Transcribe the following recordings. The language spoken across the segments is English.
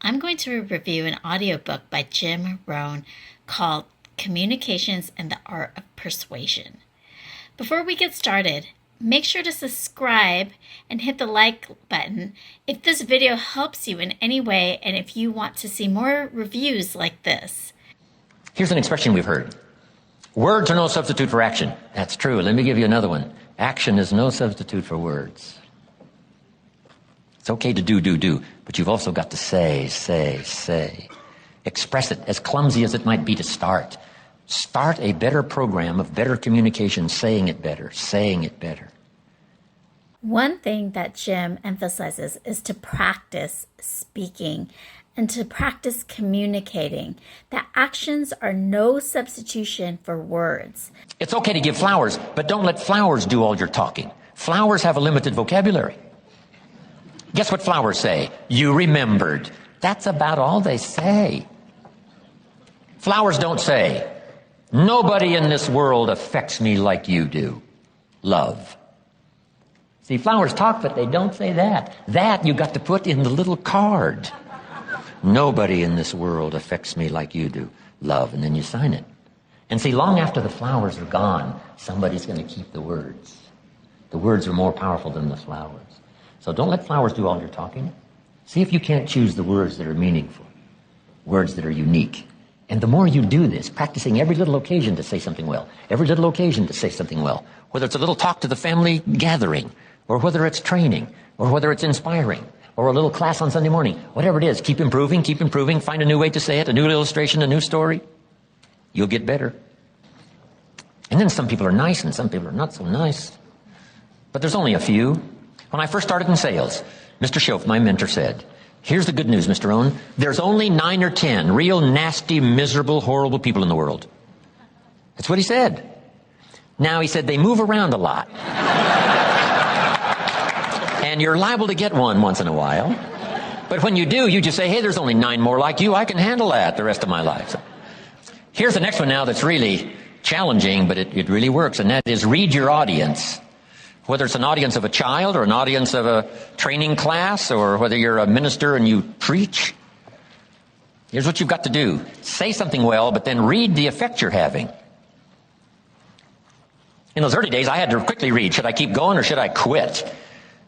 I'm going to review an audiobook by Jim Rohn called Communications and the Art of Persuasion. Before we get started, make sure to subscribe and hit the like button if this video helps you in any way and if you want to see more reviews like this. Here's an expression we've heard. Words are no substitute for action. That's true. Let me give you another one. Action is no substitute for words. It's okay to do, but you've also got to say. Express it, as clumsy as it might be to start. Start a better program of better communication, saying it better. One thing that Jim emphasizes is to practice speaking and to practice communicating, that actions are no substitution for words. It's okay to give flowers, but don't let flowers do all your talking. Flowers have a limited vocabulary. Guess what flowers say? You remembered. That's about all they say. Flowers don't say, nobody in this world affects me like you do. Love. See, flowers talk, but they don't say that. That you got to put in the little card. Nobody in this world affects me like you do. Love. And then you sign it. And see, long after the flowers are gone, somebody's going to keep the words. The words are more powerful than the flowers. So don't let flowers do all your talking. See if you can't choose the words that are meaningful, words that are unique. And the more you do this, practicing every little occasion to say something well, whether it's a little talk to the family gathering, or whether it's training, or whether it's inspiring, or a little class on Sunday morning, whatever it is, keep improving, find a new way to say it, a new illustration, a new story. You'll get better. And then some people are nice and some people are not so nice. But there's only a few. When I first started in sales, Mr. Schoaf, my mentor, said, here's the good news, Mr. Rohn. There's only 9 or 10 real nasty, miserable, horrible people in the world. That's what he said. Now, he said, they move around a lot. And you're liable to get one once in a while. But when you do, you just say, hey, there's only 9 more like you. I can handle that the rest of my life. So, here's the next one now that's really challenging, but it really works, and that is read your audience. Whether it's an audience of a child or an audience of a training class or whether you're a minister and you preach, here's what you've got to do. Say something well, but then read the effect you're having. In those early days, I had to quickly read. Should I keep going or should I quit?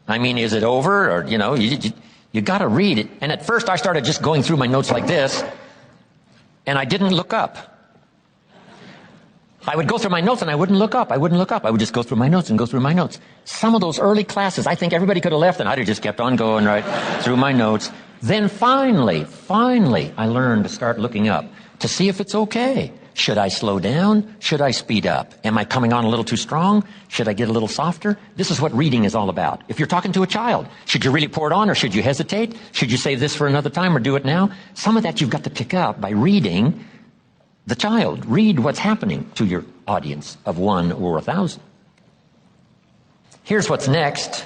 I mean, is it over? Or, you got to read it. And at first, I started just going through my notes like this, and I didn't look up. I would go through my notes and I wouldn't look up. I would just go through my notes and go through my notes. Some of those early classes, I think everybody could have left and I'd have just kept on going right through my notes. Then finally, I learned to start looking up to see if it's okay. Should I slow down? Should I speed up? Am I coming on a little too strong? Should I get a little softer? This is what reading is all about. If you're talking to a child, should you really pour it on or should you hesitate? Should you save this for another time or do it now? Some of that you've got to pick up by reading the child. Read what's happening to your audience of 1 or 1,000. Here's what's next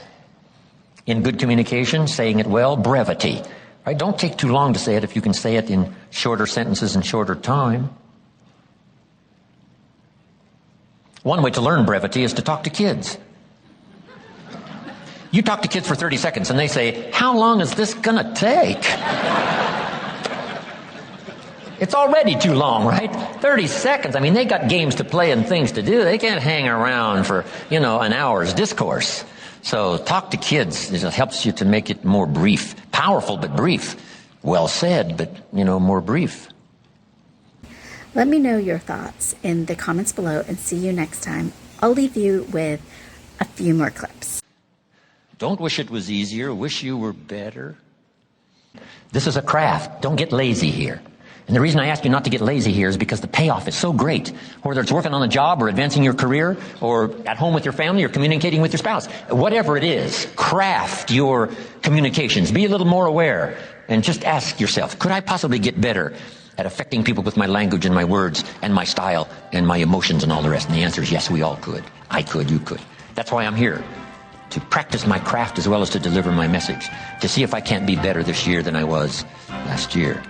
in good communication, saying it well, brevity. Right? Don't take too long to say it if you can say it in shorter sentences and shorter time. One way to learn brevity is to talk to kids. You talk to kids for 30 seconds and they say, how long is this gonna take? It's already too long, right? 30 seconds. I mean, they got games to play and things to do. They can't hang around for, an hour's discourse. So talk to kids. It helps you to make it more brief. Powerful, but brief. Well said, but, more brief. Let me know your thoughts in the comments below and see you next time. I'll leave you with a few more clips. Don't wish it was easier. Wish you were better. This is a craft. Don't get lazy here. And the reason I ask you not to get lazy here is because the payoff is so great. Whether it's working on a job or advancing your career or at home with your family or communicating with your spouse. Whatever it is, craft your communications. Be a little more aware and just ask yourself, could I possibly get better at affecting people with my language and my words and my style and my emotions and all the rest? And the answer is yes, we all could. I could, you could. That's why I'm here, to practice my craft as well as to deliver my message, to see if I can't be better this year than I was last year.